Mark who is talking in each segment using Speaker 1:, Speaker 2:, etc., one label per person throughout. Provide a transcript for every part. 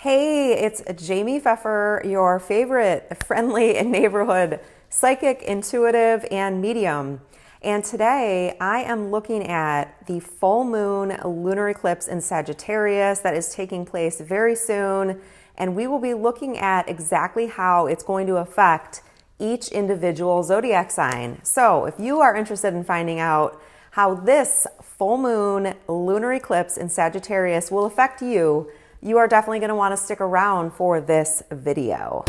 Speaker 1: Hey, it's Jaime Pfeffer, your favorite friendly and neighborhood psychic, intuitive, and medium. And today I am looking at the full moon lunar eclipse in Sagittarius that is taking place very soon. And we will be looking at exactly how it's going to affect each individual zodiac sign. So if you are interested in finding out how this full moon lunar eclipse in Sagittarius will affect you, you are definitely going to want to stick around for this video.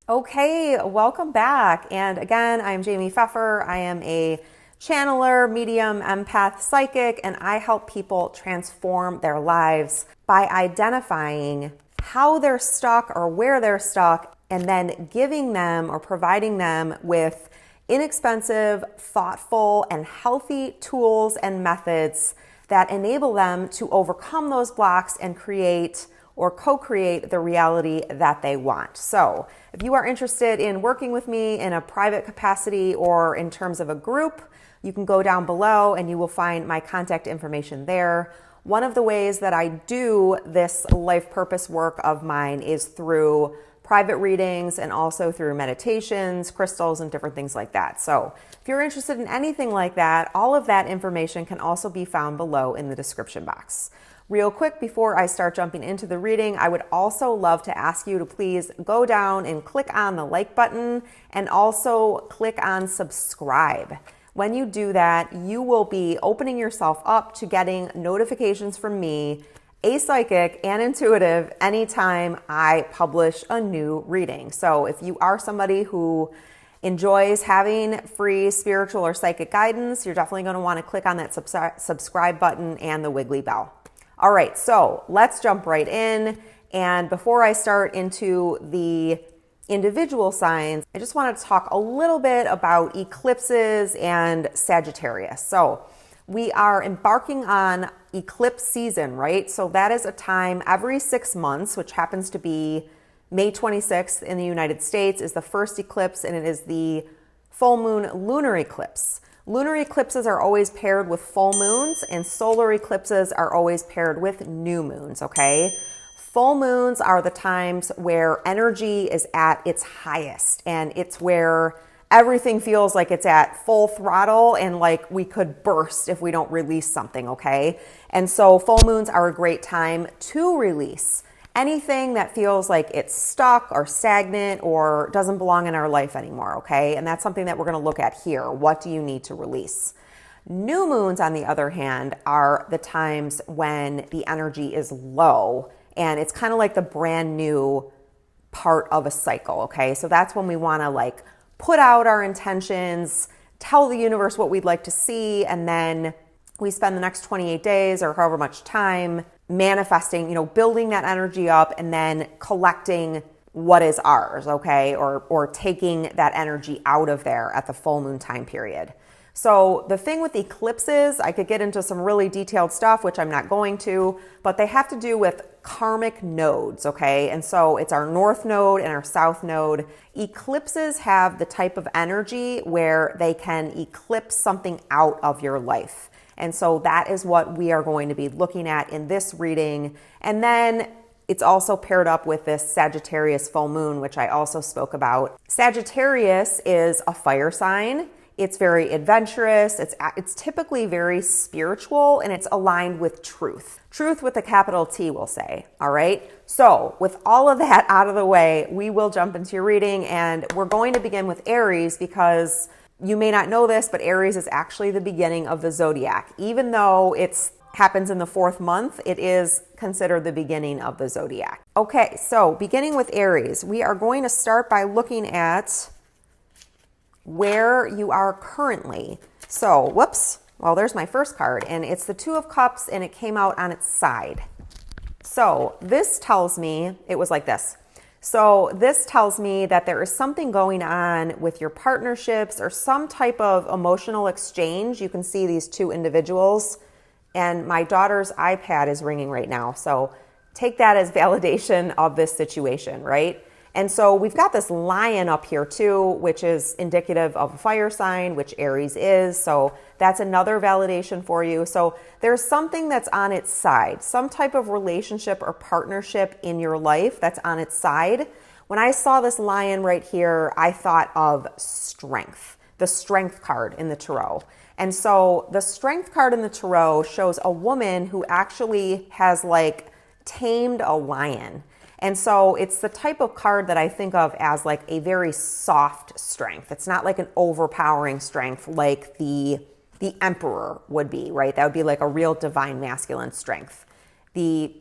Speaker 1: Okay, welcome back. And again, I am Jaime Pfeffer. I am a channeler, medium, empath, psychic, and I help people transform their lives by identifying how they're stuck or where they're stuck, and then giving them or providing them with inexpensive, thoughtful, and healthy tools and methods that enable them to overcome those blocks and create or co-create the reality that they want. So if you are interested in working with me in a private capacity or in terms of a group, you can go down below and you will find my contact information there. One of the ways that I do this life purpose work of mine is through private readings and also through meditations, crystals, and different things like that. So if you're interested in anything like that, all of that information can also be found below in the description box. Real quick, before I start jumping into the reading, I would also love to ask you to please go down and click on the like button and also click on subscribe. When you do that, you will be opening yourself up to getting notifications from me, a psychic and intuitive, anytime I publish a new reading. So if you are somebody who enjoys having free spiritual or psychic guidance, you're definitely going to want to click on that subscribe button and the wiggly bell. All right, so let's jump right in. And before I start into the individual signs, I just want to talk a little bit about eclipses and Sagittarius. So we are embarking on eclipse season, right? So that is a time every 6 months, which happens to be May 26th in the United States is the first eclipse, and it is the full moon lunar eclipse. Lunar eclipses are always paired with full moons, and solar eclipses are always paired with new moons, okay? Full moons are the times where energy is at its highest, and it's where everything feels like it's at full throttle and like we could burst if we don't release something, okay? And so full moons are a great time to release anything that feels like it's stuck or stagnant or doesn't belong in our life anymore, okay? And that's something that we're going to look at here. What do you need to release? New moons, on the other hand, are the times when the energy is low, and it's kind of like the brand new part of a cycle, okay? So that's when we want to like put out our intentions, tell the universe what we'd like to see, and then we spend the next 28 days or however much time manifesting, building that energy up and then collecting what is ours, okay? Or taking that energy out of there at the full moon time period. So the thing with eclipses, I could get into some really detailed stuff, which I'm not going to, but they have to do with karmic nodes, okay? And so it's our north node and our south node. Eclipses have the type of energy where they can eclipse something out of your life. And so that is what we are going to be looking at in this reading. And then it's also paired up with this Sagittarius full moon, which I also spoke about. Sagittarius is a fire sign. It's very adventurous. It's typically very spiritual, and it's aligned with truth. Truth with a capital T, we'll say. All right. So with all of that out of the way, we will jump into your reading, and we're going to begin with Aries because you may not know this, but Aries is actually the beginning of the zodiac. Even though it happens in the 4th month, it is considered the beginning of the zodiac. Okay, so beginning with Aries, we are going to start by looking at where you are currently. So, well, there's my first card, and it's the 2 of Cups, and it came out on its side. So this tells me, it was like this. So this tells me that there is something going on with your partnerships or some type of emotional exchange. You can see these 2 individuals, and my daughter's iPad is ringing right now. So take that as validation of this situation, right? And so we've got this lion up here too, which is indicative of a fire sign, which Aries is. So that's another validation for you. So there's something that's on its side, some type of relationship or partnership in your life that's on its side. When I saw this lion right here, I thought of strength, the strength card in the tarot. And so the strength card in the tarot shows a woman who actually has like tamed a lion. And so it's the type of card that I think of as like a very soft strength. It's not like an overpowering strength like the emperor would be, right? That would be like a real divine masculine strength. The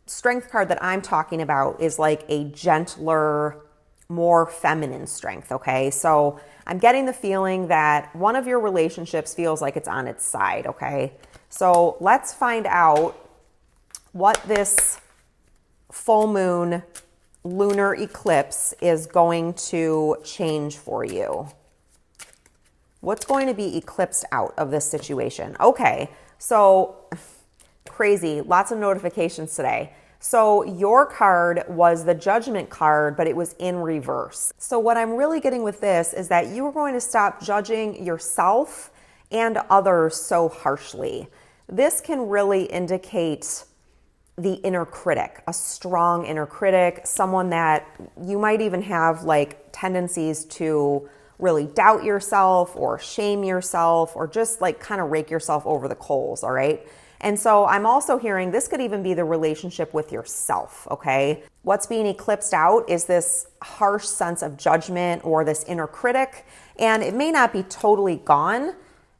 Speaker 1: strength card that I'm talking about is like a gentler, more feminine strength, okay? So I'm getting the feeling that one of your relationships feels like it's on its side, okay? So let's find out what this full moon lunar eclipse is going to change for you. What's going to be eclipsed out of this situation? Okay, so crazy, lots of notifications today. So your card was the Judgment card, but it was in reverse. So what I'm really getting with this is that you are going to stop judging yourself and others so harshly. This can really indicate the inner critic, a strong inner critic, someone that you might even have like tendencies to really doubt yourself or shame yourself or just like kind of rake yourself over the coals, all right? And so I'm also hearing this could even be the relationship with yourself, okay? What's being eclipsed out is this harsh sense of judgment or this inner critic, and it may not be totally gone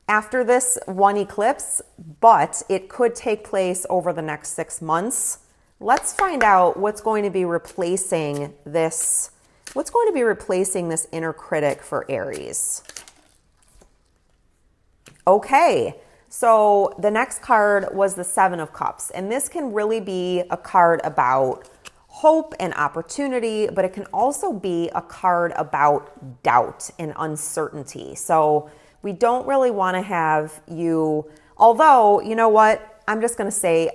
Speaker 1: after this one eclipse, but it could take place over the next 6 months. Let's find out what's going to be replacing this. What's going to be replacing this inner critic for Aries? Okay, so the next card was the Seven of Cups, and this can really be a card about hope and opportunity, but it can also be a card about doubt and uncertainty. So we don't really want to have you, although, you know what, I'm just going to say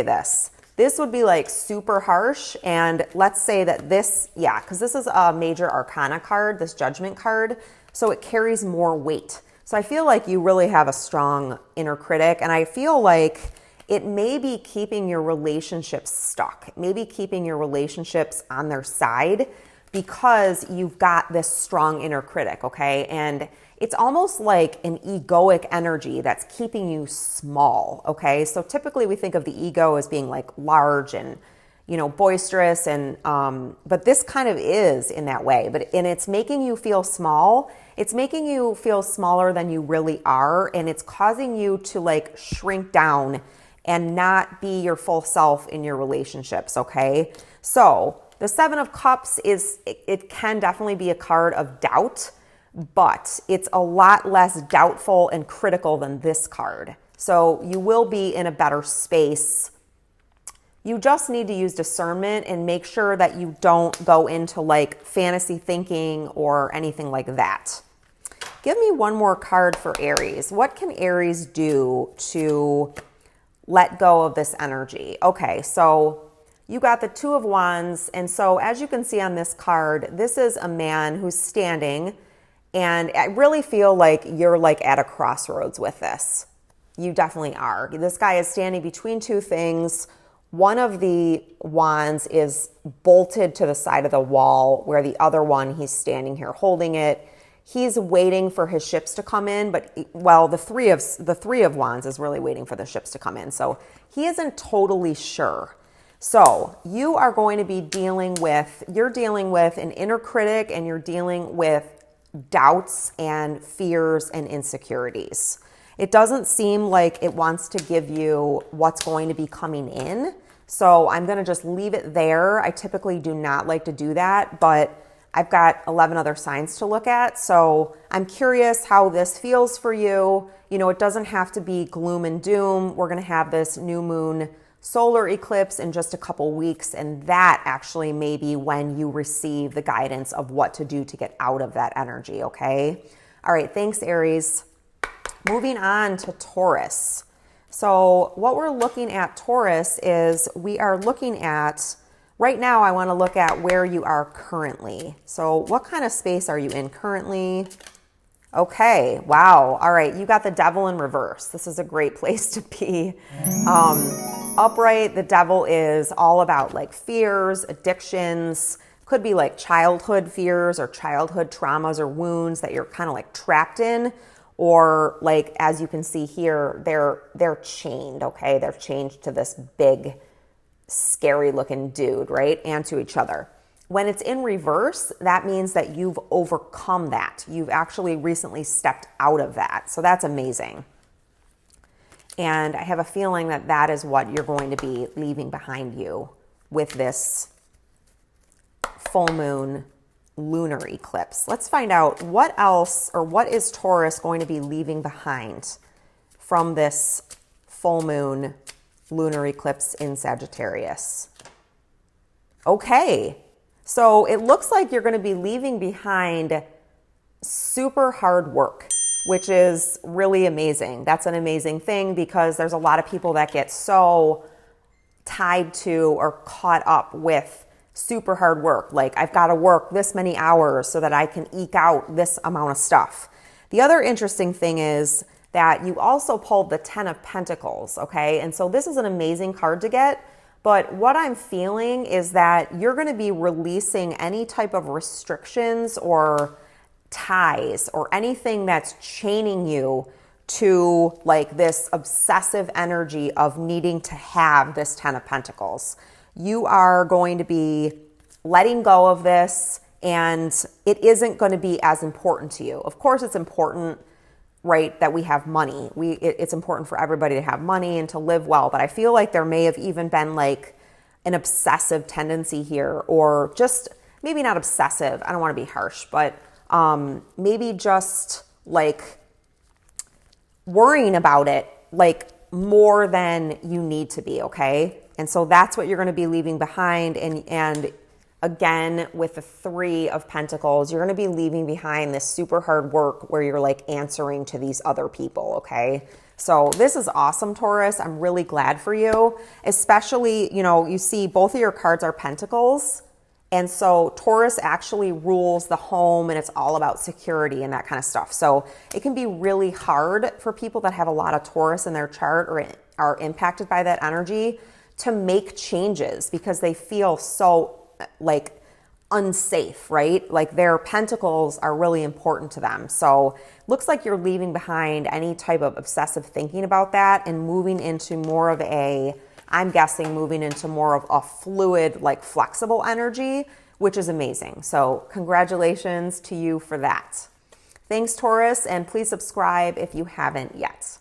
Speaker 1: this. This would be like super harsh, and let's say that this, yeah, because this is a major arcana card, this Judgment card, so it carries more weight. So I feel like you really have a strong inner critic, and I feel like it may be keeping your relationships stuck, maybe keeping your relationships on their side because you've got this strong inner critic, okay? And it's almost like an egoic energy that's keeping you small, okay? So typically we think of the ego as being like large and, you know, boisterous, and but this kind of is in that way. And it's making you feel small. It's making you feel smaller than you really are, and it's causing you to like shrink down and not be your full self in your relationships, okay? So the Seven of Cups it can definitely be a card of doubt, but it's a lot less doubtful and critical than this card. So you will be in a better space. You just need to use discernment and make sure that you don't go into like fantasy thinking or anything like that. Give me one more card for Aries. What can Aries do to let go of this energy? Okay, so you got the Two of Wands. And so as you can see on this card, this is a man who's standing, and I really feel like you're like at a crossroads with this. You definitely are. This guy is standing between two things. One of the wands is bolted to the side of the wall, where the other one, he's standing here holding it. He's waiting for his ships to come in, but well, the three of wands is really waiting for the ships to come in. So he isn't totally sure. So you are going to be dealing with an inner critic, and you're dealing with doubts and fears and insecurities. It doesn't seem like it wants to give you what's going to be coming in. So I'm going to just leave it there. I typically do not like to do that, but I've got 11 other signs to look at. So I'm curious how this feels for you. You know, it doesn't have to be gloom and doom. We're going to have this new moon solar eclipse in just a couple weeks, and that actually may be when you receive the guidance of what to do to get out of that energy, okay? All right, thanks, Aries. Moving on to Taurus. So what we're looking at, Taurus, is we are looking at, right now I want to look at where you are currently. So what kind of space are you in currently? Okay, wow. All right, you got the devil in reverse. This is a great place to be. Upright, the devil is all about like fears, addictions, could be like childhood fears or childhood traumas or wounds that you're kind of like trapped in. Or like, as you can see here, they're chained, okay? They're chained to this big, scary looking dude, right? And to each other. When it's in reverse, that means that you've overcome that. You've actually recently stepped out of that. So that's amazing. And I have a feeling that that is what you're going to be leaving behind you with this full moon lunar eclipse. Let's find out what else, or what is Taurus going to be leaving behind from this full moon lunar eclipse in Sagittarius. Okay, so it looks like you're going to be leaving behind super hard work, which is really amazing. That's an amazing thing because there's a lot of people that get so tied to or caught up with super hard work. Like, I've got to work this many hours so that I can eke out this amount of stuff. The other interesting thing is that you also pulled the 10 of Pentacles, okay? And so this is an amazing card to get, but what I'm feeling is that you're going to be releasing any type of restrictions or ties or anything that's chaining you to like this obsessive energy of needing to have this 10 of Pentacles. You are going to be letting go of this, and it isn't going to be as important to you. Of course, it's important, right, that we have money. It's important for everybody to have money and to live well, but I feel like there may have even been like an obsessive tendency here, or just maybe not obsessive. I don't want to be harsh, but maybe just like worrying about it like more than you need to be, okay? And so that's what you're going to be leaving behind. And again, with the 3 of Pentacles, you're going to be leaving behind this super hard work where you're like answering to these other people, okay? So this is awesome, Taurus. I'm really glad for you. Especially, you know, you see both of your cards are Pentacles. And so Taurus actually rules the home, and it's all about security and that kind of stuff. So it can be really hard for people that have a lot of Taurus in their chart or are impacted by that energy to make changes because they feel so like unsafe, right? Like their pentacles are really important to them. So looks like you're leaving behind any type of obsessive thinking about that and moving into more of a, I'm guessing moving into more of a fluid, like flexible energy, which is amazing. So congratulations to you for that. Thanks, Taurus, and please subscribe if you haven't yet.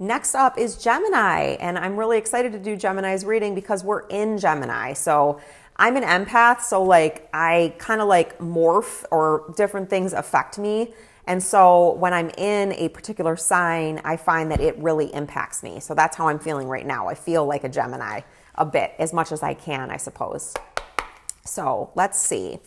Speaker 1: Next up is Gemini, and I'm really excited to do Gemini's reading because we're in Gemini. So I'm an empath, so like I kind of like morph, or different things affect me. And so when I'm in a particular sign, I find that it really impacts me. So that's how I'm feeling right now. I feel like a Gemini a bit, as much as I can, I suppose. So let's see.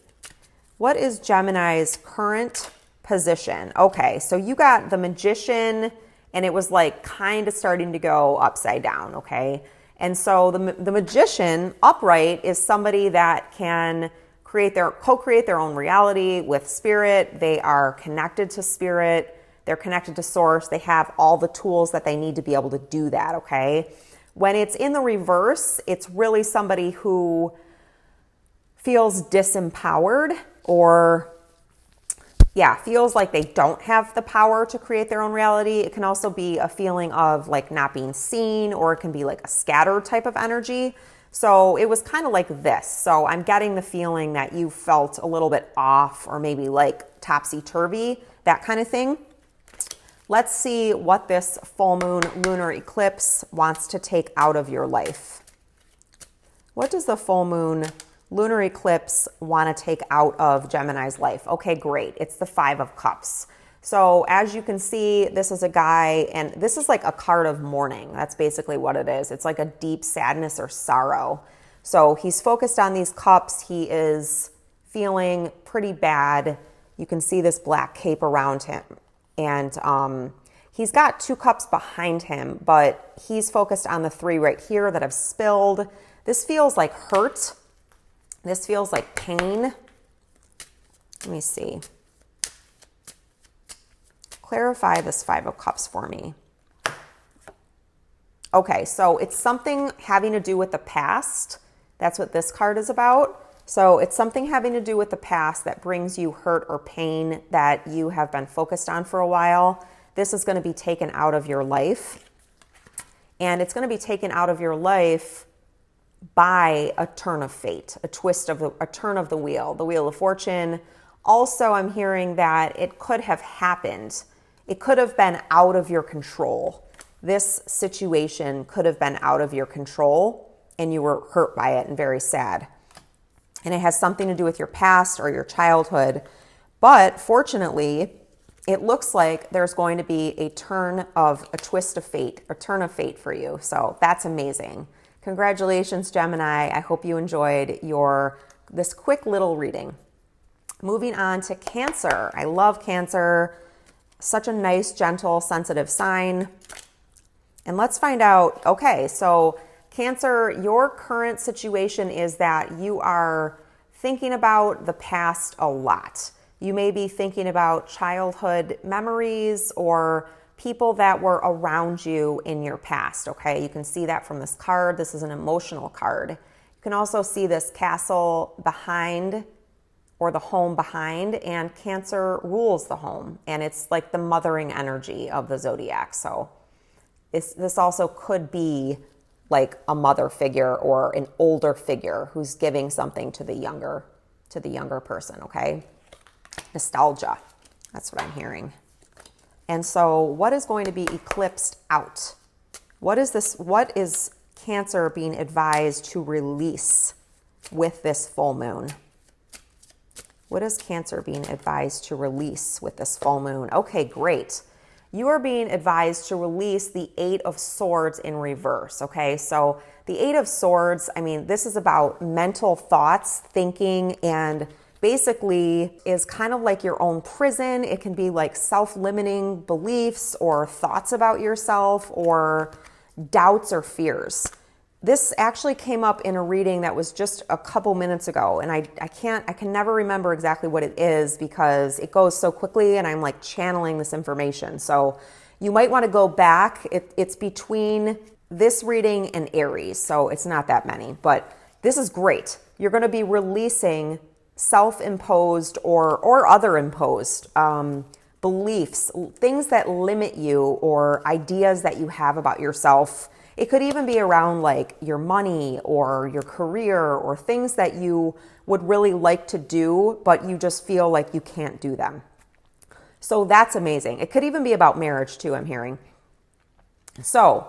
Speaker 1: What is Gemini's current position? Okay, so you got the Magician, and it was like kind of starting to go upside down, okay? And so the Magician upright is somebody that can co-create their own reality with spirit. They are connected to spirit. They're connected to source. They have all the tools that they need to be able to do that, okay? When it's in the reverse, it's really somebody who feels disempowered, or feels like they don't have the power to create their own reality. It can also be a feeling of like not being seen, or it can be like a scattered type of energy. So it was kind of like this. So I'm getting the feeling that you felt a little bit off, or maybe like topsy-turvy, that kind of thing. Let's see what this full moon lunar eclipse wants to take out of your life. What does the full moon lunar eclipse want to take out of Gemini's life? Okay, great. It's the 5 of Cups. So as you can see, this is a guy, and this is like a card of mourning. That's basically what it is. It's like a deep sadness or sorrow. So he's focused on these cups. He is feeling pretty bad. You can see this black cape around him. And He's got 2 cups behind him, but he's focused on the 3 right here that have spilled. This feels like hurt. This feels like pain. Let me see. Clarify this 5 of Cups for me. Okay, so it's something having to do with the past. That's what this card is about. So it's something having to do with the past that brings you hurt or pain that you have been focused on for a while. This is going to be taken out of your life. And it's going to be taken out of your life by a turn of fate, a turn of the Wheel of Fortune. Also, I'm hearing that it could have happened. It could have been out of your control. This situation could have been out of your control and you were hurt by it and very sad. And it has something to do with your past or your childhood. But fortunately, it looks like there's going to be a turn of fate for you. So that's amazing. Congratulations, Gemini. I hope you enjoyed this quick little reading. Moving on to Cancer. I love Cancer. Such a nice, gentle, sensitive sign. And let's find out, okay, so Cancer, your current situation is that you are thinking about the past a lot. You may be thinking about childhood memories or people that were around you in your past, okay? You can see that from this card. This is an emotional card. You can also see this castle behind or the home behind, and Cancer rules the home, and it's like the mothering energy of the zodiac. So this also could be like a mother figure or an older figure who's giving something to the younger person, okay? Nostalgia, that's what I'm hearing. And so what is going to be eclipsed out? What is Cancer being advised to release with this full moon? What is Cancer being advised to release with this full moon? Okay, great. You are being advised to release the 8 of Swords in reverse, okay? So the 8 of Swords, I mean, this is about mental thoughts, thinking, and basically is kind of like your own prison. It can be like self-limiting beliefs or thoughts about yourself or doubts or fears. This actually came up in a reading that was just a couple minutes ago, and I can never remember exactly what it is because it goes so quickly and I'm like channeling this information. So you might want to go back. It's between this reading and Aries, so it's not that many, but this is great. You're going to be releasing self-imposed or other imposed beliefs, things that limit you or ideas that you have about yourself. It could even be around like your money or your career or things that you would really like to do, but you just feel like you can't do them. So that's amazing. It could even be about marriage too, I'm hearing. So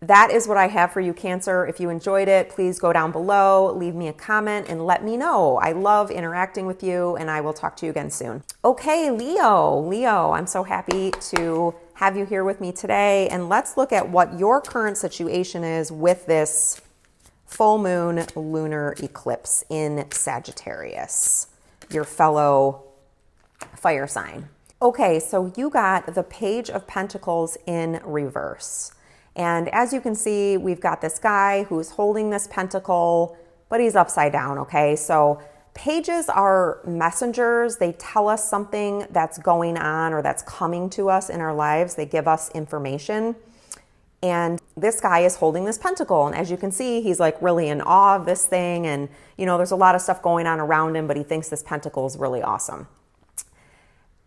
Speaker 1: that is what I have for you, Cancer. If you enjoyed it, please go down below, leave me a comment and let me know. I love interacting with you and I will talk to you again soon. Okay, Leo, I'm so happy to have you here with me today. And let's look at what your current situation is with this full moon lunar eclipse in Sagittarius, your fellow fire sign. Okay, so you got the Page of Pentacles in reverse. And as you can see, we've got this guy who's holding this pentacle, but he's upside down, okay? So pages are messengers. They tell us something that's going on or that's coming to us in our lives. They give us information. And this guy is holding this pentacle. And as you can see, he's like really in awe of this thing. And, you know, there's a lot of stuff going on around him, but he thinks this pentacle is really awesome.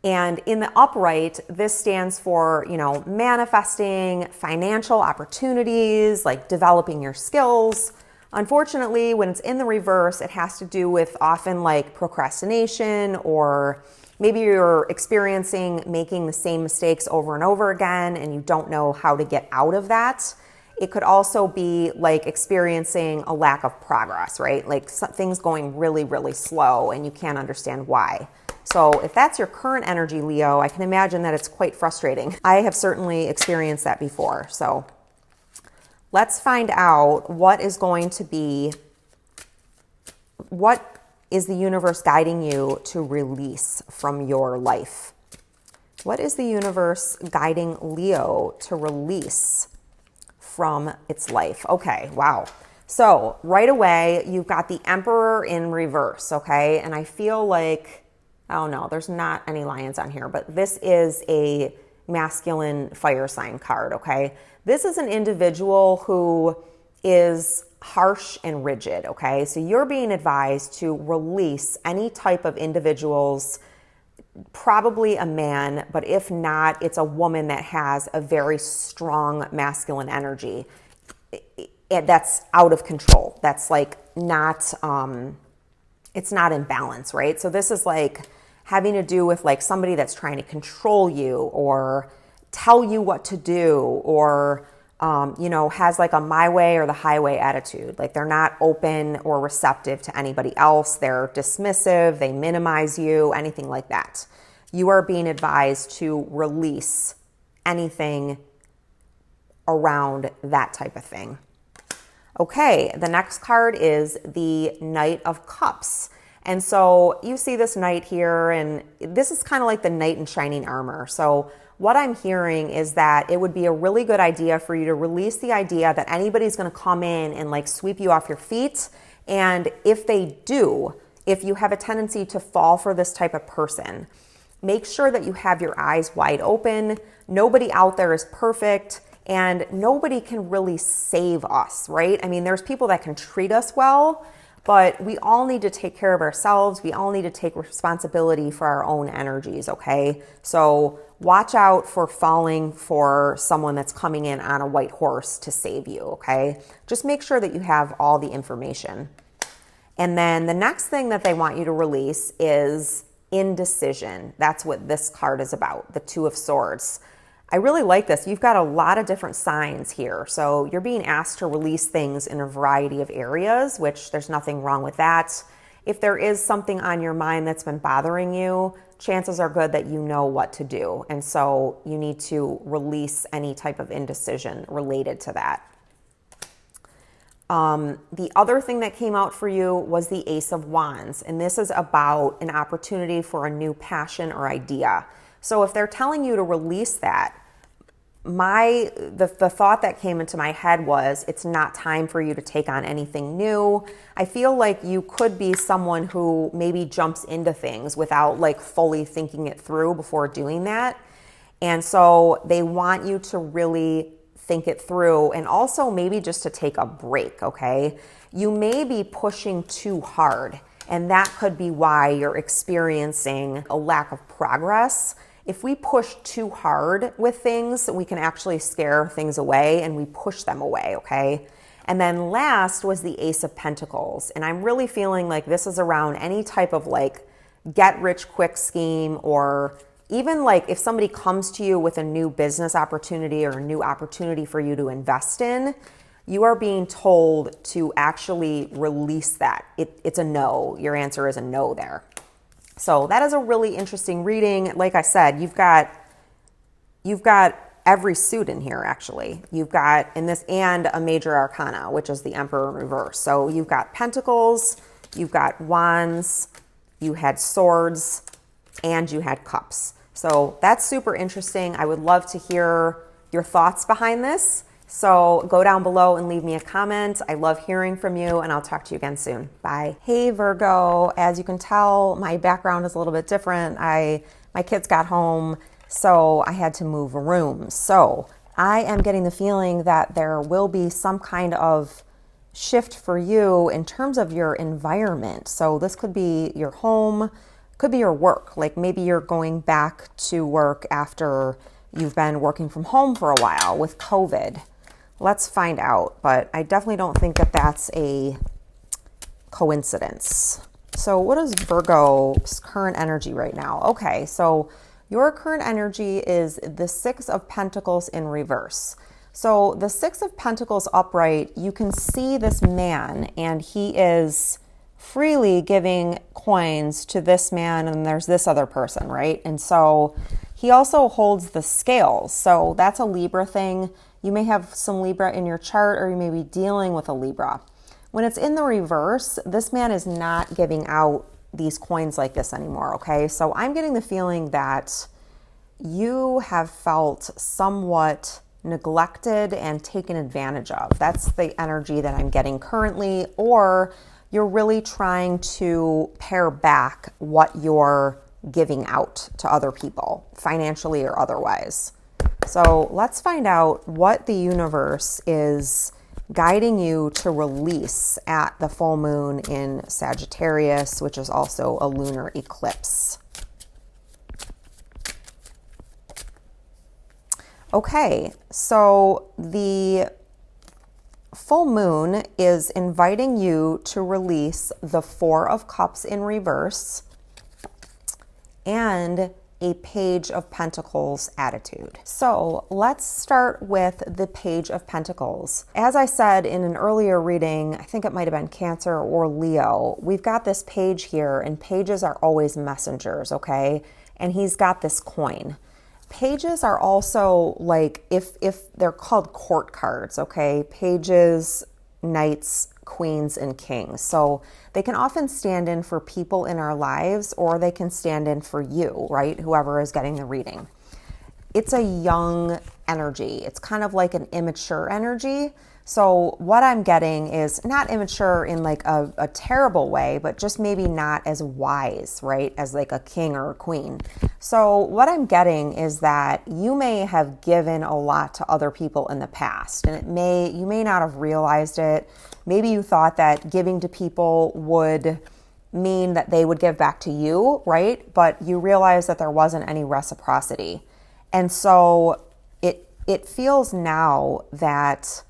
Speaker 1: And in the upright, this stands for, you know, manifesting financial opportunities, like developing your skills. Unfortunately, when it's in the reverse, it has to do with often like procrastination, or maybe you're experiencing making the same mistakes over and over again and you don't know how to get out of that. It could also be like experiencing a lack of progress, right? Like things going really, really slow and you can't understand why. So if that's your current energy, Leo, I can imagine that it's quite frustrating. I have certainly experienced that before. So let's find out what is the universe guiding you to release from your life. What is the universe guiding Leo to release from its life? Okay, wow. So right away, you've got the Emperor in reverse, okay? And I feel like, oh no, there's not any lions on here, but this is a masculine fire sign card, okay? This is an individual who is harsh and rigid, okay? So you're being advised to release any type of individuals, probably a man, but if not, it's a woman that has a very strong masculine energy. That's out of control. That's like not, it's not in balance, right? So this is like having to do with like somebody that's trying to control you or tell you what to do, or, you know, has like a my way or the highway attitude. Like they're not open or receptive to anybody else. They're dismissive, they minimize you, anything like that. You are being advised to release anything around that type of thing. Okay, the next card is the Knight of Cups. And so you see this knight here, and this is kind of like the knight in shining armor. So what I'm hearing is that it would be a really good idea for you to release the idea that anybody's going to come in and like sweep you off your feet. And if they do, if you have a tendency to fall for this type of person, make sure that you have your eyes wide open. Nobody out there is perfect. And nobody can really save us, right? I mean, there's people that can treat us well, but we all need to take care of ourselves. We all need to take responsibility for our own energies, okay? So watch out for falling for someone that's coming in on a white horse to save you, okay? Just make sure that you have all the information. And then the next thing that they want you to release is indecision. That's what this card is about, the Two of Swords. I really like this. You've got a lot of different signs here. So you're being asked to release things in a variety of areas, which there's nothing wrong with that. If there is something on your mind that's been bothering you, chances are good that you know what to do. And so you need to release any type of indecision related to that. The other thing that came out for you was the Ace of Wands. And this is about an opportunity for a new passion or idea. So if they're telling you to release that, the thought that came into my head was it's not time for you to take on anything new. I feel like you could be someone who maybe jumps into things without like fully thinking it through before doing that. And so they want you to really think it through, and also maybe just to take a break, okay? You may be pushing too hard, and that could be why you're experiencing a lack of progress. If we push too hard with things, we can actually scare things away, and we push them away, okay? And then last was the Ace of Pentacles. And I'm really feeling like this is around any type of like get rich quick scheme, or even like if somebody comes to you with a new business opportunity or a new opportunity for you to invest in, you are being told to actually release that. It's a no. Your answer is a no there. So that is a really interesting reading. Like I said, you've got every suit in here, actually. You've got in this, and a major arcana, which is the Emperor in reverse. So you've got pentacles, you've got wands, you had swords, and you had cups. So that's super interesting. I would love to hear your thoughts behind this. So go down below and leave me a comment. I love hearing from you, and I'll talk to you again soon. Bye. Hey Virgo, as you can tell, my background is a little bit different. My kids got home, so I had to move rooms. So I am getting the feeling that there will be some kind of shift for you in terms of your environment. So this could be your home, could be your work. Like maybe you're going back to work after you've been working from home for a while with COVID. Let's find out, but I definitely don't think that that's a coincidence. So what is Virgo's current energy right now? Okay, so your current energy is the Six of Pentacles in reverse. So the Six of Pentacles upright, you can see this man, and he is freely giving coins to this man, and there's this other person, right? And so he also holds the scales. So that's a Libra thing. You may have some Libra in your chart, or you may be dealing with a Libra. When it's in the reverse, this man is not giving out these coins like this anymore, okay? So I'm getting the feeling that you have felt somewhat neglected and taken advantage of. That's the energy that I'm getting currently. Or you're really trying to pare back what you're giving out to other people, financially or otherwise. So let's find out what the universe is guiding you to release at the full moon in Sagittarius, which is also a lunar eclipse. Okay, so the full moon is inviting you to release the Four of Cups in reverse and a Page of Pentacles attitude. So let's start with the Page of Pentacles. As I said in an earlier reading, I think it might have been Cancer or Leo, we've got this page here, and pages are always messengers, okay? And he's got this coin. Pages are also like, if they're called court cards, okay? Pages, knights, queens, and kings. So they can often stand in for people in our lives, or they can stand in for you, right? Whoever is getting the reading. It's a young energy. It's kind of like an immature energy. So what I'm getting is not immature in like a terrible way, but just maybe not as wise, right? As like a king or a queen. So what I'm getting is that you may have given a lot to other people in the past, and you may not have realized it. Maybe you thought that giving to people would mean that they would give back to you, right? But you realize that there wasn't any reciprocity. And so it feels now that,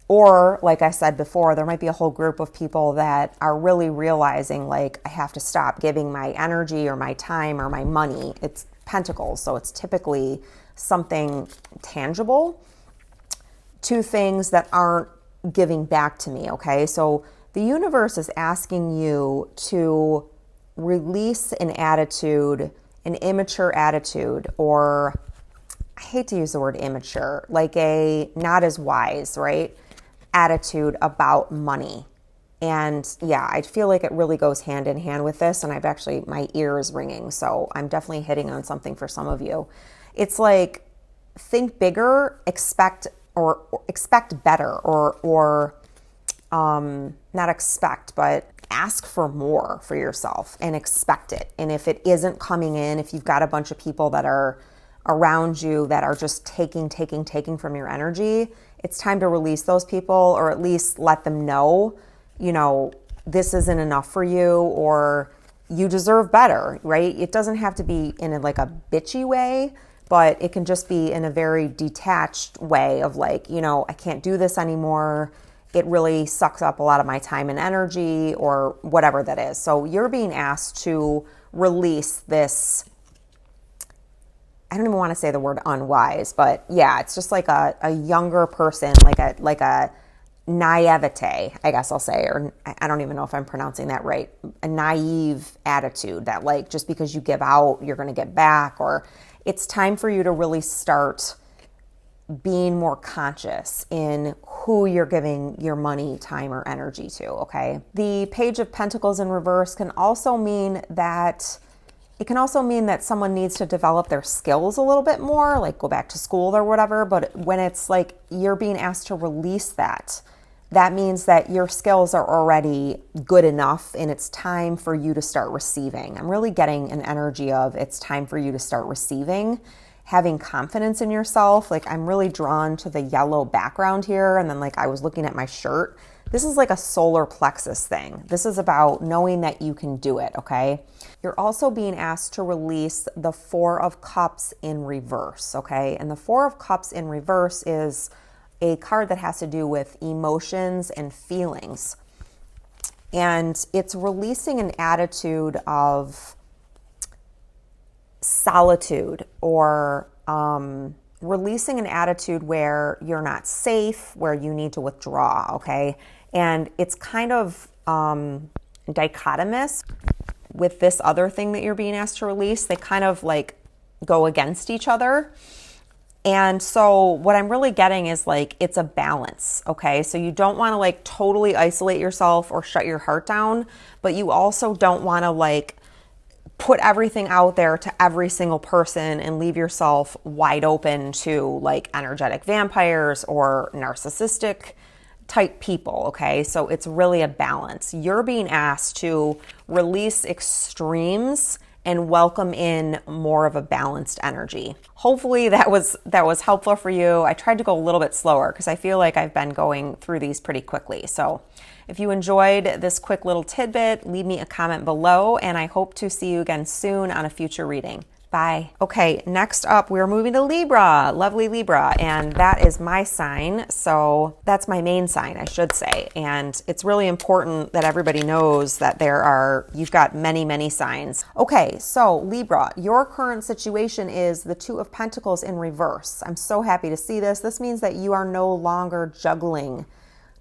Speaker 1: or like I said before, there might be a whole group of people that are really realizing like, I have to stop giving my energy or my time or my money. It's pentacles, so it's typically something tangible to things that aren't giving back to me, okay? So the universe is asking you to release an attitude, an immature attitude, or I hate to use the word immature, like a not as wise, right? Attitude about money. And yeah, I feel like it really goes hand in hand with this. And my ear is ringing. So I'm definitely hitting on something for some of you. It's like, think bigger, expect better, or not expect, but ask for more for yourself and expect it. And if it isn't coming in, if you've got a bunch of people that are around you that are just taking from your energy, it's time to release those people, or at least let them know, this isn't enough for you, or you deserve better, right? It doesn't have to be in a bitchy way, but it can just be in a very detached way of like, I can't do this anymore. It really sucks up a lot of my time and energy, or whatever that is. So you're being asked to release this, I don't even want to say the word unwise, but yeah, it's just like a younger person, like a naivete, I guess I'll say, or I don't even know if I'm pronouncing that right. A naive attitude that like, just because you give out, you're going to get back, or it's time for you to really start being more conscious in who you're giving your money, time, or energy to, okay? The Page of Pentacles in reverse can also mean that someone needs to develop their skills a little bit more, like go back to school or whatever. But when it's like you're being asked to release that means that your skills are already good enough and it's time for you to start receiving. I'm really getting an energy of it's time for you to start receiving, having confidence in yourself. Like I'm really drawn to the yellow background here. And then like I was looking at my shirt. This is like a solar plexus thing. This is about knowing that you can do it, okay? You're also being asked to release the Four of Cups in reverse, okay? And the Four of Cups in reverse is a card that has to do with emotions and feelings. And it's releasing an attitude of solitude, or releasing an attitude where you're not safe, where you need to withdraw, okay? And it's kind of dichotomous with this other thing that you're being asked to release. They kind of like go against each other. And so what I'm really getting is like, it's a balance, okay? So you don't want to like totally isolate yourself or shut your heart down, but you also don't want to like put everything out there to every single person and leave yourself wide open to like energetic vampires or narcissistic type people, okay? So it's really a balance. You're being asked to release extremes and welcome in more of a balanced energy. Hopefully that was helpful for you. I tried to go a little bit slower because I feel like I've been going through these pretty quickly. So if you enjoyed this quick little tidbit, leave me a comment below, and I hope to see you again soon on a future reading. Bye. Okay, next up, we're moving to Libra, lovely Libra, and that is my sign. So that's my main sign, I should say. And it's really important that everybody knows that you've got many, many signs. Okay, so Libra, your current situation is the Two of Pentacles in reverse. I'm so happy to see this. This means that you are no longer juggling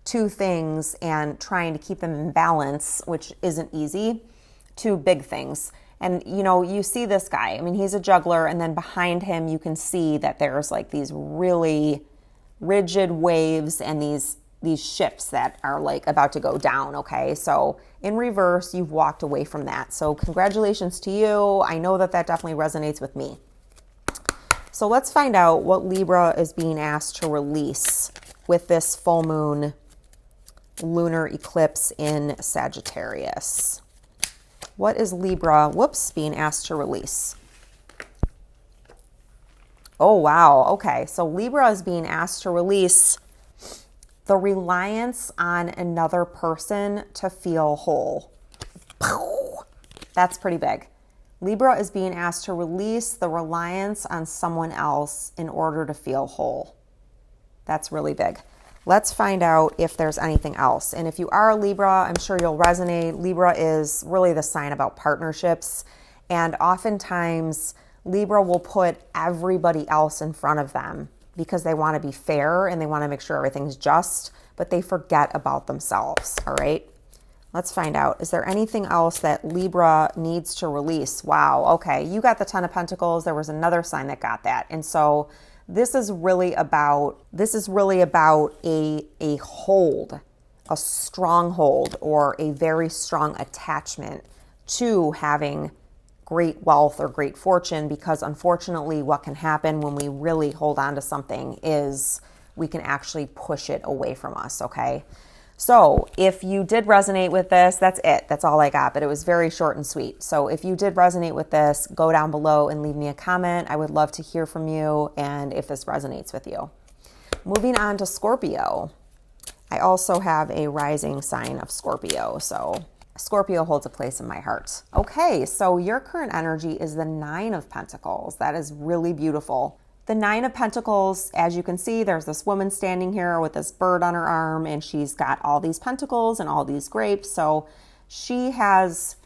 Speaker 1: two things and trying to keep them in balance, which isn't easy, two big things. And, you know, you see this guy, I mean, he's a juggler, and then behind him, you can see that there's like these really rigid waves and these ships that are like about to go down, okay? So in reverse, you've walked away from that. So congratulations to you. I know that definitely resonates with me. So let's find out what Libra is being asked to release with this full moon lunar eclipse in Sagittarius. What is Libra, being asked to release? Oh, wow. Okay. So Libra is being asked to release the reliance on another person to feel whole. That's pretty big. Libra is being asked to release the reliance on someone else in order to feel whole. That's really big. Let's find out if there's anything else. And if you are a Libra, I'm sure you'll resonate. Libra is really the sign about partnerships. And oftentimes, Libra will put everybody else in front of them because they want to be fair and they want to make sure everything's just, but they forget about themselves, all right? Let's find out. Is there anything else that Libra needs to release? Wow, okay. You got the Ten of Pentacles. There was another sign that got that. And so this is really about a hold, a strong hold, or a very strong attachment to having great wealth or great fortune, because unfortunately what can happen when we really hold on to something is we can actually push it away from us, okay? So if you did resonate with this, that's it. That's all I got, but it was very short and sweet. So if you did resonate with this, go down below and leave me a comment. I would love to hear from you and if this resonates with you. Moving on to Scorpio. I also have a rising sign of Scorpio, so Scorpio holds a place in my heart. Okay, so your current energy is the Nine of Pentacles. That is really beautiful. The Nine of Pentacles, as you can see, there's this woman standing here with this bird on her arm, and she's got all these pentacles and all these grapes. So she is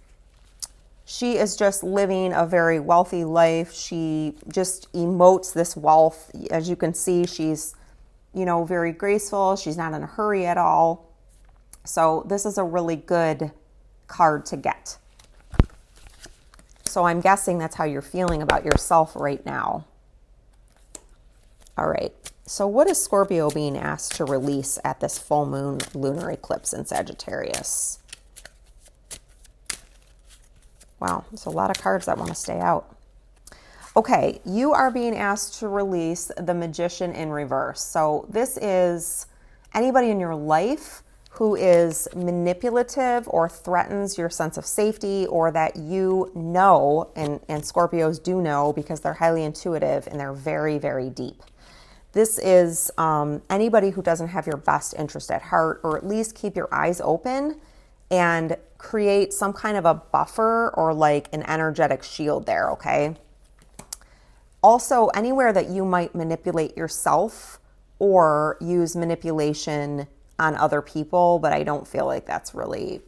Speaker 1: just living a very wealthy life. She just emotes this wealth. As you can see, she's, you know, very graceful. She's not in a hurry at all. So this is a really good card to get. So I'm guessing that's how you're feeling about yourself right now. All right, so what is Scorpio being asked to release at this full moon lunar eclipse in Sagittarius? Wow, there's a lot of cards that want to stay out. Okay, you are being asked to release the Magician in reverse. So this is anybody in your life who is manipulative or threatens your sense of safety, or that you know, and Scorpios do know because they're highly intuitive and they're very, very deep. This is anybody who doesn't have your best interest at heart, or at least keep your eyes open and create some kind of a buffer or like an energetic shield there, okay? Also, anywhere that you might manipulate yourself or use manipulation on other people, but I don't feel like that's really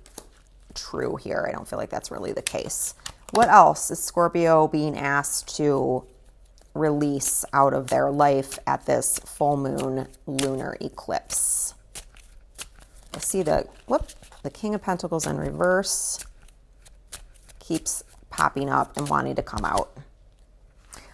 Speaker 1: true here. I don't feel like that's really the case. What else is Scorpio being asked to release out of their life at this full moon lunar eclipse? I see the King of Pentacles in reverse keeps popping up and wanting to come out.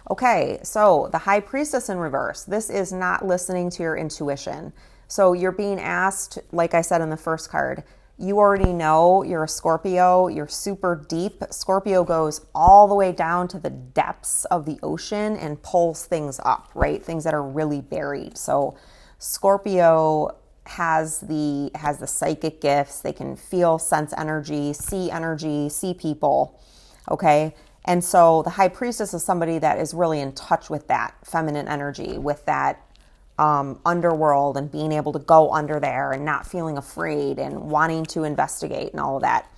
Speaker 1: Okay, so the High Priestess in reverse. This is not listening to your intuition. So you're being asked, like I said in the first card, You already know you're a Scorpio, you're super deep. Scorpio goes all the way down to the depths of the ocean and pulls things up, right? Things that are really buried. So Scorpio has the psychic gifts. They can feel, sense energy, see people, okay? And so the high priestess is somebody that is really in touch with that feminine energy, with that underworld, and being able to go under there and not feeling afraid and wanting to investigate and all of that.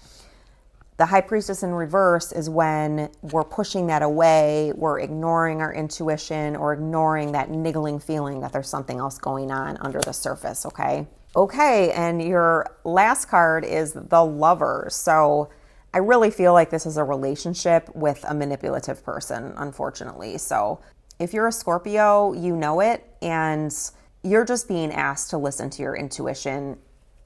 Speaker 1: The high priestess in reverse is when we're pushing that away, we're ignoring our intuition or ignoring that niggling feeling that there's something else going on under the surface, okay? Okay, and your last card is the Lovers. So I really feel like this is a relationship with a manipulative person, unfortunately. So if you're a Scorpio, you know it, and you're just being asked to listen to your intuition.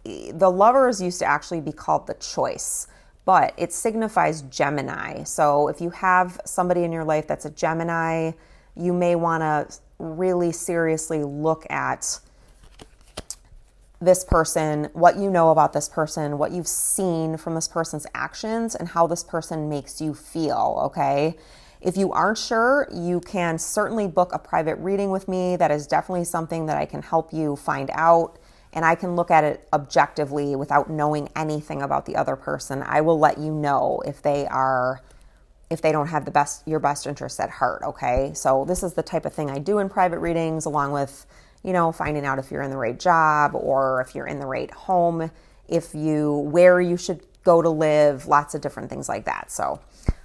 Speaker 1: The Lovers used to actually be called the Choice, but it signifies Gemini. So if you have somebody in your life that's a Gemini, you may want to really seriously look at this person, what you know about this person, what you've seen from this person's actions, and how this person makes you feel, okay? If you aren't sure, you can certainly book a private reading with me. That is definitely something that I can help you find out, and I can look at it objectively without knowing anything about the other person. I will let you know if they don't have your best interests at heart, okay? So this is the type of thing I do in private readings, along with, finding out if you're in the right job or if you're in the right home, where you should go to live, lots of different things like that. So,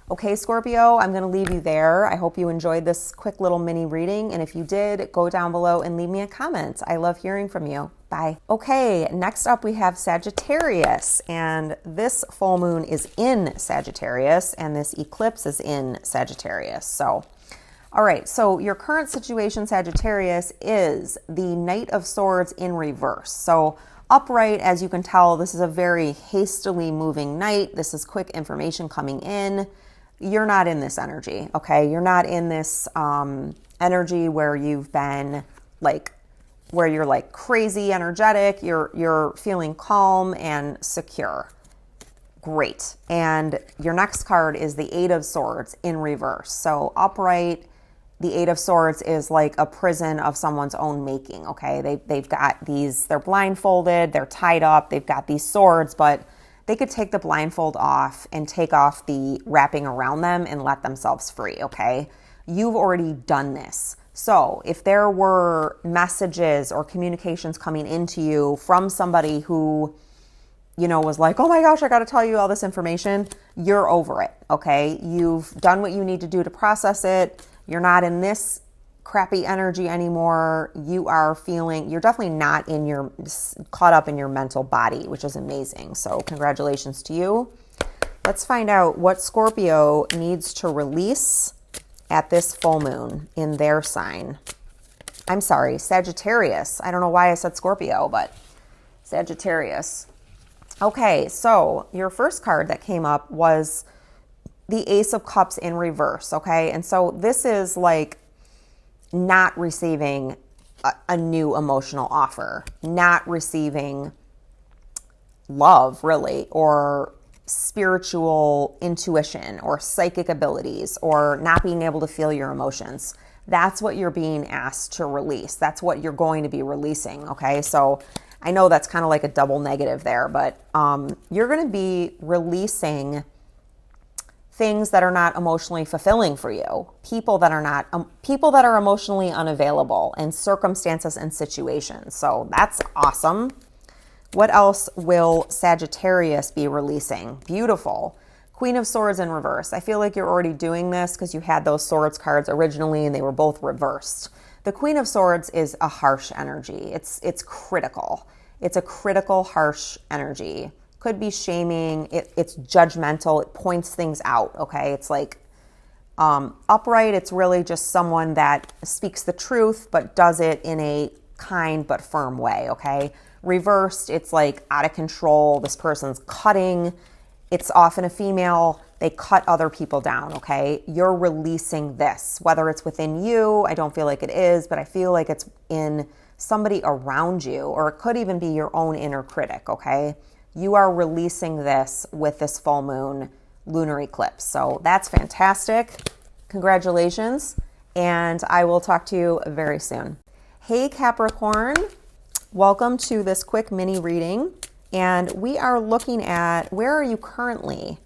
Speaker 1: okay, Scorpio, I'm going to leave you there. I hope you enjoyed this quick little mini reading. And if you did, go down below and leave me a comment. I love hearing from you. Bye. Okay, next up we have Sagittarius. And this full moon is in Sagittarius, and this eclipse is in Sagittarius. So, all right, so your current situation, Sagittarius, is the Knight of Swords in reverse. So upright, as you can tell, this is a very hastily moving night. This is quick information coming in. You're not in this energy, okay? You're not in this energy where you've been where you're crazy energetic. You're feeling calm and secure. Great. And your next card is the Eight of Swords in reverse. So upright, the Eight of Swords is like a prison of someone's own making, okay? They've got they're blindfolded, they're tied up, they've got these swords, but they could take the blindfold off and take off the wrapping around them and let themselves free, okay? You've already done this. So if there were messages or communications coming into you from somebody who, was like, oh my gosh, I got to tell you all this information, you're over it, okay? You've done what you need to do to process it. You're not in this crappy energy anymore. You're definitely not caught up in your mental body, which is amazing. So congratulations to you. Let's find out what Scorpio needs to release at this full moon in their sign. I'm sorry, Sagittarius. I don't know why I said Scorpio, but Sagittarius. Okay, so your first card that came up was the Ace of Cups in reverse, okay? And so this is like not receiving a new emotional offer, not receiving love, really, or spiritual intuition or psychic abilities, or not being able to feel your emotions. That's what you're being asked to release. That's what you're going to be releasing, okay? So I know that's kind of like a double negative there, but you're going to be releasing things that are not emotionally fulfilling for you, people that are emotionally unavailable, and circumstances and situations. So that's awesome. What else will Sagittarius be releasing? Beautiful. Queen of Swords in reverse. I feel like you're already doing this because you had those swords cards originally and they were both reversed. The Queen of Swords is a harsh energy. It's critical. It's a critical, harsh energy. Could be shaming. It's judgmental. It points things out, okay? It's like upright. It's really just someone that speaks the truth, but does it in a kind but firm way, okay? Reversed, it's like out of control. This person's cutting. It's often a female. They cut other people down, okay? You're releasing this, whether it's within you. I don't feel like it is, but I feel like it's in somebody around you, or it could even be your own inner critic, okay? you are releasing this with this full moon lunar eclipse. So that's fantastic. Congratulations. And I will talk to you very soon. Hey Capricorn, welcome to this quick mini reading. And we are looking at, where are you currently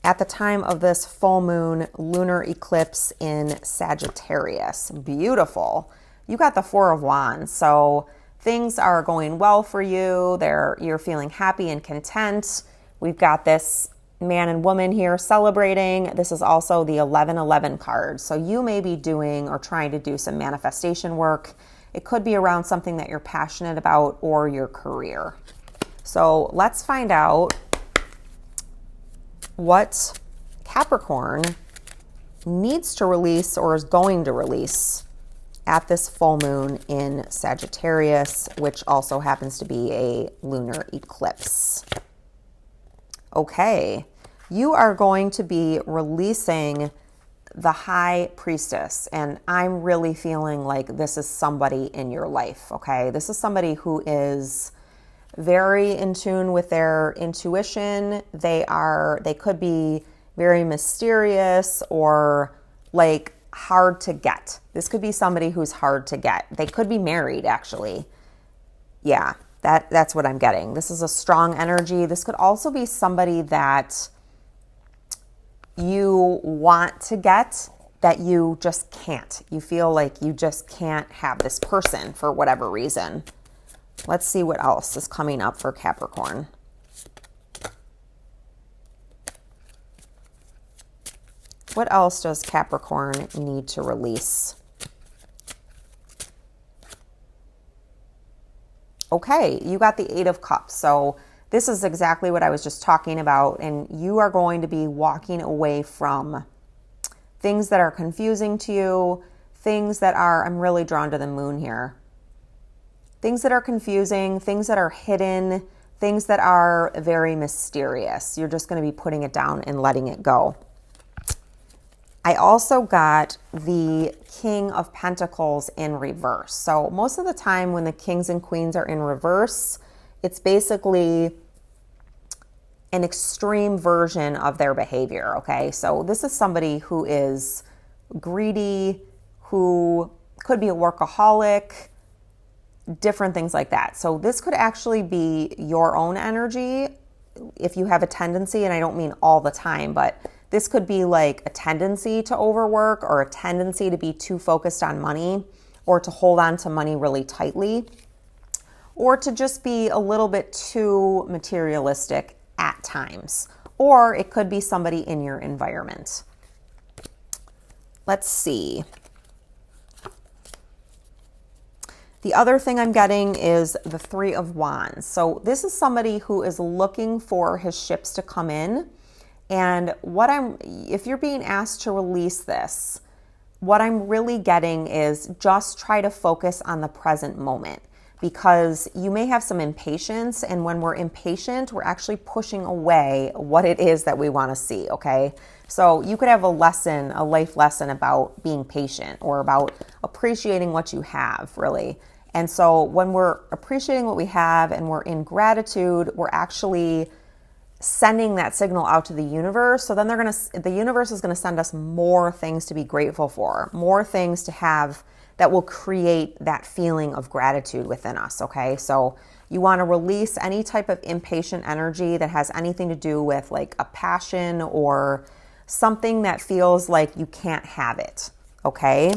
Speaker 1: at the time of this full moon lunar eclipse in Sagittarius? Beautiful. You got the Four of Wands. So things are going well for you. You're feeling happy and content. We've got this man and woman here celebrating. This is also the 1111 card. So you may be doing or trying to do some manifestation work. It could be around something that you're passionate about or your career. So let's find out what Capricorn needs to release or is going to release at this full moon in Sagittarius, which also happens to be a lunar eclipse. Okay, you are going to be releasing the High Priestess, and I'm really feeling like this is somebody in your life, okay? This is somebody who is very in tune with their intuition. They could be very mysterious or like hard to get. This could be somebody who's hard to get. They could be married, actually. Yeah. That's what I'm getting. This is a strong energy. This could also be somebody that you want to get that you just can't. You feel like you just can't have this person for whatever reason. Let's see what else is coming up for Capricorn. What else does Capricorn need to release? Okay, you got the Eight of Cups. So this is exactly what I was just talking about. And you are going to be walking away from things that are confusing to you, things that are, I'm really drawn to the moon here. Things that are confusing, things that are hidden, things that are very mysterious. You're just going to be putting it down and letting it go. I also got the King of Pentacles in reverse. So most of the time when the kings and queens are in reverse, it's basically an extreme version of their behavior, okay? So this is somebody who is greedy, who could be a workaholic, different things like that. So this could actually be your own energy if you have a tendency, and I don't mean all the time, but this could be like a tendency to overwork or a tendency to be too focused on money or to hold on to money really tightly or to just be a little bit too materialistic at times. Or it could be somebody in your environment. Let's see. The other thing I'm getting is the Three of Wands. So this is somebody who is looking for his ships to come in. And if you're being asked to release this, what I'm really getting is just try to focus on the present moment, because you may have some impatience. And when we're impatient, we're actually pushing away what it is that we want to see. Okay. So you could have a life lesson about being patient or about appreciating what you have, really. And so when we're appreciating what we have and we're in gratitude, we're actually sending that signal out to the universe. So then the universe is going to send us more things to be grateful for, more things to have that will create that feeling of gratitude within us. Okay. So you want to release any type of impatient energy that has anything to do with like a passion or something that feels like you can't have it. Okay.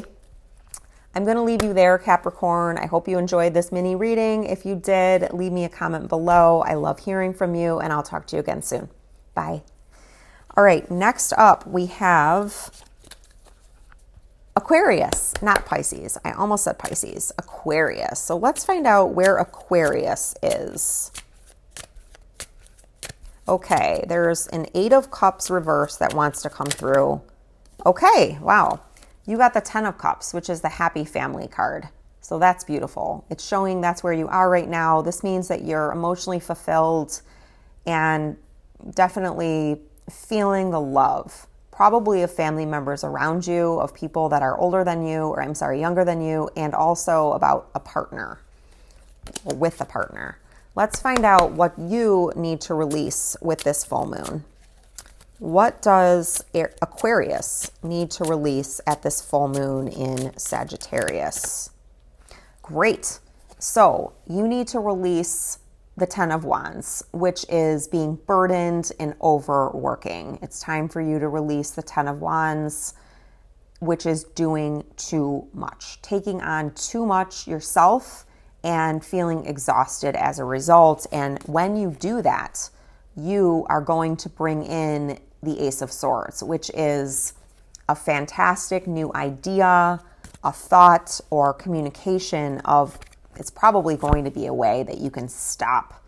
Speaker 1: I'm going to leave you there, Capricorn. I hope you enjoyed this mini reading. If you did, leave me a comment below. I love hearing from you, and I'll talk to you again soon. Bye. All right, next up we have Aquarius, not Pisces. I almost said Pisces. Aquarius. So let's find out where Aquarius is. Okay, there's an Eight of Cups reverse that wants to come through. Okay, wow. You got the Ten of Cups, which is the happy family card. So that's beautiful. It's showing that's where you are right now. This means that you're emotionally fulfilled and definitely feeling the love, probably of family members around you, of people that are older than you, or younger than you, and also about a partner or with a partner. Let's find out what you need to release with this full moon. What does Aquarius need to release at this full moon in Sagittarius? Great. So you need to release the 10 of Wands, which is being burdened and overworking. It's time for you to release the 10 of Wands, which is doing too much, taking on too much yourself and feeling exhausted as a result. And when you do that, you are going to bring in the Ace of Swords, which is a fantastic new idea, a thought, or communication of, it's probably going to be a way that you can stop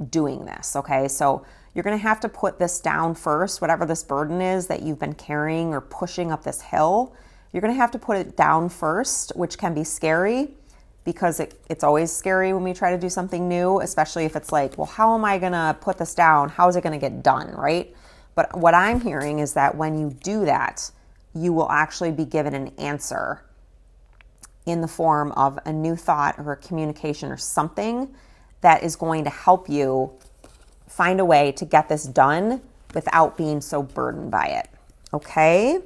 Speaker 1: doing this, okay? So you're going to have to put this down first, whatever this burden is that you've been carrying or pushing up this hill. You're going to have to put it down first, which can be scary because it's always scary when we try to do something new, especially if it's like, well, how am I going to put this down? How is it going to get done, right? But what I'm hearing is that when you do that, you will actually be given an answer in the form of a new thought or a communication or something that is going to help you find a way to get this done without being so burdened by it. Okay?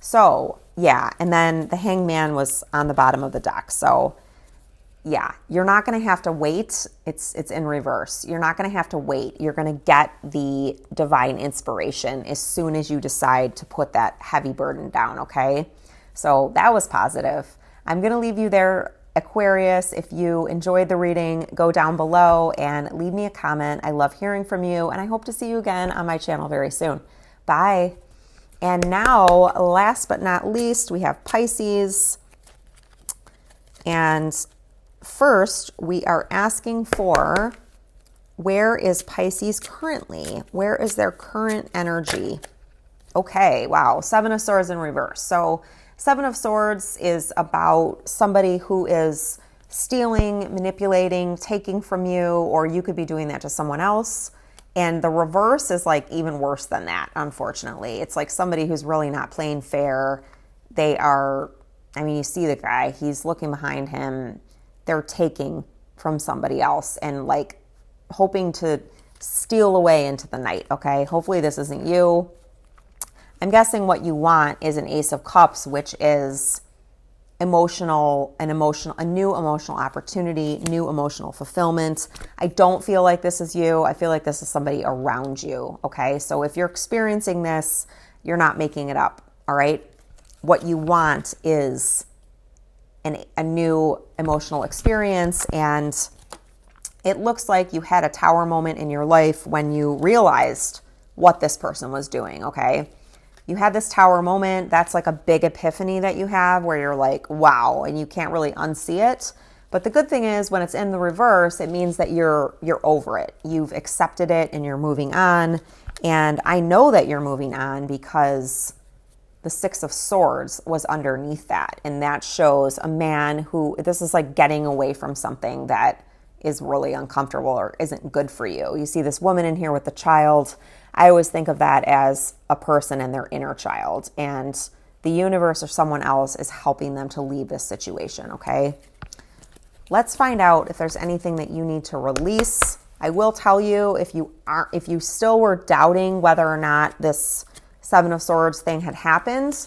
Speaker 1: So, yeah. And then the Hangman was on the bottom of the deck. So, yeah, you're not going to have to wait. It's in reverse. You're not going to have to wait. You're going to get the divine inspiration as soon as you decide to put that heavy burden down, okay? So that was positive. I'm going to leave you there, Aquarius. If you enjoyed the reading, go down below and leave me a comment. I love hearing from you, and I hope to see you again on my channel very soon. Bye. And now, last but not least, we have Pisces. And first, we are asking for, where is Pisces currently? Where is their current energy? Okay, wow, Seven of Swords in reverse. So Seven of Swords is about somebody who is stealing, manipulating, taking from you, or you could be doing that to someone else. And the reverse is like even worse than that, unfortunately. It's like somebody who's really not playing fair. They are, I mean, you see the guy, he's looking behind him. They're taking from somebody else and like hoping to steal away into the night, okay? Hopefully this isn't you. I'm guessing what you want is an Ace of Cups, which is a new emotional opportunity, new emotional fulfillment. I don't feel like this is you. I feel like this is somebody around you, okay? So if you're experiencing this, you're not making it up, all right? What you want is a new emotional experience, and it looks like you had a tower moment in your life when you realized what this person was doing, okay? You had this tower moment. That's like a big epiphany that you have where you're like, wow, and you can't really unsee it. But the good thing is when it's in the reverse, it means that you're over it. You've accepted it and you're moving on. And I know that you're moving on because the Six of Swords was underneath that. And that shows a man who, this is like getting away from something that is really uncomfortable or isn't good for you. You see this woman in here with the child. I always think of that as a person and their inner child, and the universe or someone else is helping them to leave this situation, okay? Let's find out if there's anything that you need to release. I will tell you, if you still were doubting whether or not this Seven of Swords thing had happened,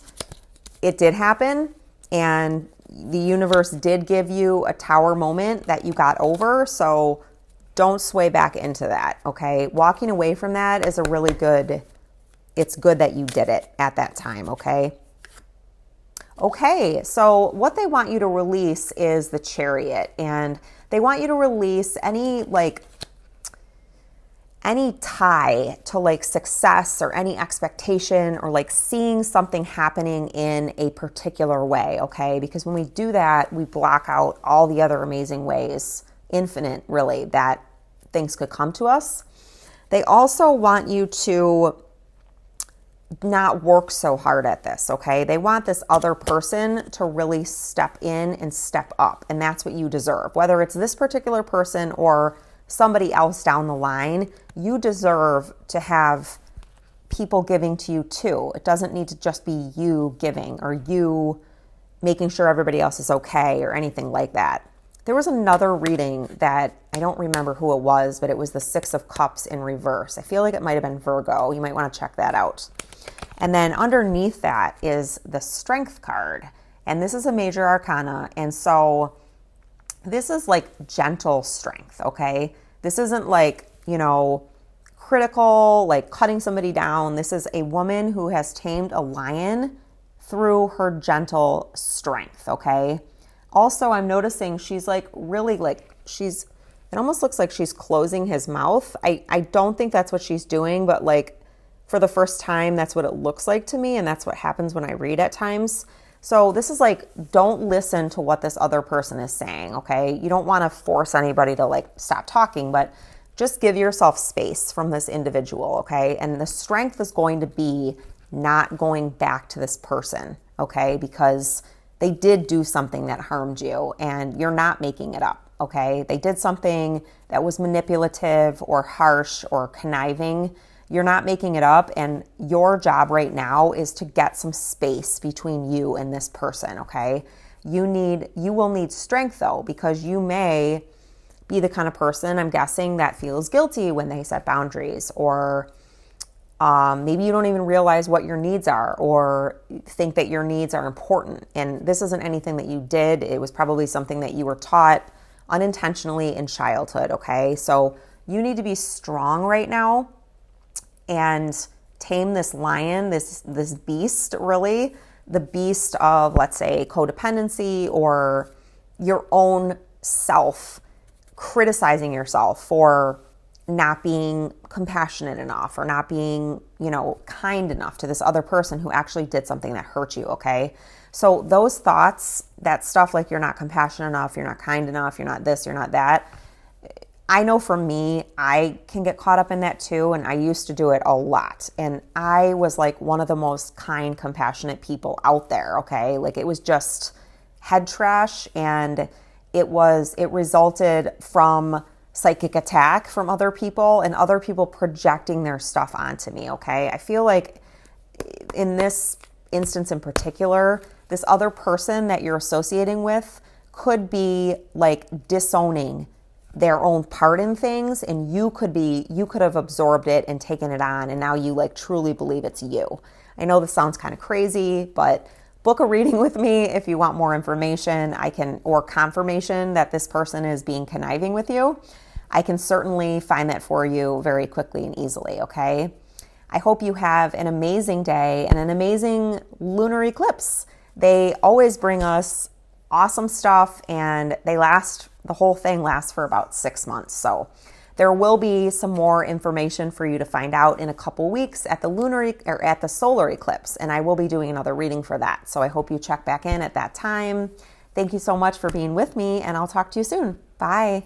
Speaker 1: it did happen, and the universe did give you a tower moment that you got over, so don't sway back into that, okay? Walking away from that is a really good, it's good that you did it at that time, okay? Okay, so what they want you to release is the Chariot, and they want you to release any tie to like success or any expectation or like seeing something happening in a particular way, okay? Because when we do that, we block out all the other amazing ways, infinite really, that things could come to us. They also want you to not work so hard at this, okay? They want this other person to really step in and step up, and that's what you deserve. Whether it's this particular person or somebody else down the line, you deserve to have people giving to you too. It doesn't need to just be you giving or you making sure everybody else is okay or anything like that. There was another reading that I don't remember who it was, but it was the Six of Cups in reverse. I feel like it might have been Virgo. You might want to check that out. And then underneath that is the Strength card. And this is a major arcana. And so this is like gentle strength, okay? This isn't like, you know, critical, like cutting somebody down. This is a woman who has tamed a lion through her gentle strength, okay? Also, I'm noticing she's like really like, it almost looks like she's closing his mouth. I don't think that's what she's doing, but like for the first time, that's what it looks like to me. And that's what happens when I read at times. So this is like, don't listen to what this other person is saying, okay? You don't want to force anybody to like stop talking, but just give yourself space from this individual, okay? And the strength is going to be not going back to this person, okay? Because they did do something that harmed you and you're not making it up, okay? They did something that was manipulative or harsh or conniving. You're not making it up, and your job right now is to get some space between you and this person, okay? You will need strength though, because you may be the kind of person, I'm guessing, that feels guilty when they set boundaries, or maybe you don't even realize what your needs are or think that your needs are important. And this isn't anything that you did. It was probably something that you were taught unintentionally in childhood, okay? So you need to be strong right now and tame this lion, this beast, really, the beast of, let's say, codependency or your own self, criticizing yourself for not being compassionate enough or not being, you know, kind enough to this other person who actually did something that hurt you, okay? So those thoughts, that stuff like you're not compassionate enough, you're not kind enough, you're not this, you're not that, I know for me, I can get caught up in that too, and I used to do it a lot. And I was like one of the most kind, compassionate people out there, okay? Like it was just head trash, and it resulted from psychic attack from other people and other people projecting their stuff onto me, okay? I feel like in this instance in particular, this other person that you're associating with could be like disowning their own part in things, and you could have absorbed it and taken it on, and now you like truly believe it's you. I know this sounds kind of crazy, but book a reading with me if you want more information. Or confirmation that this person is being conniving with you. I can certainly find that for you very quickly and easily, okay? I hope you have an amazing day and an amazing lunar eclipse. They always bring us awesome stuff, and the whole thing lasts for about 6 months. So there will be some more information for you to find out in a couple weeks at the solar eclipse, and I will be doing another reading for that. So I hope you check back in at that time. Thank you so much for being with me, and I'll talk to you soon. Bye.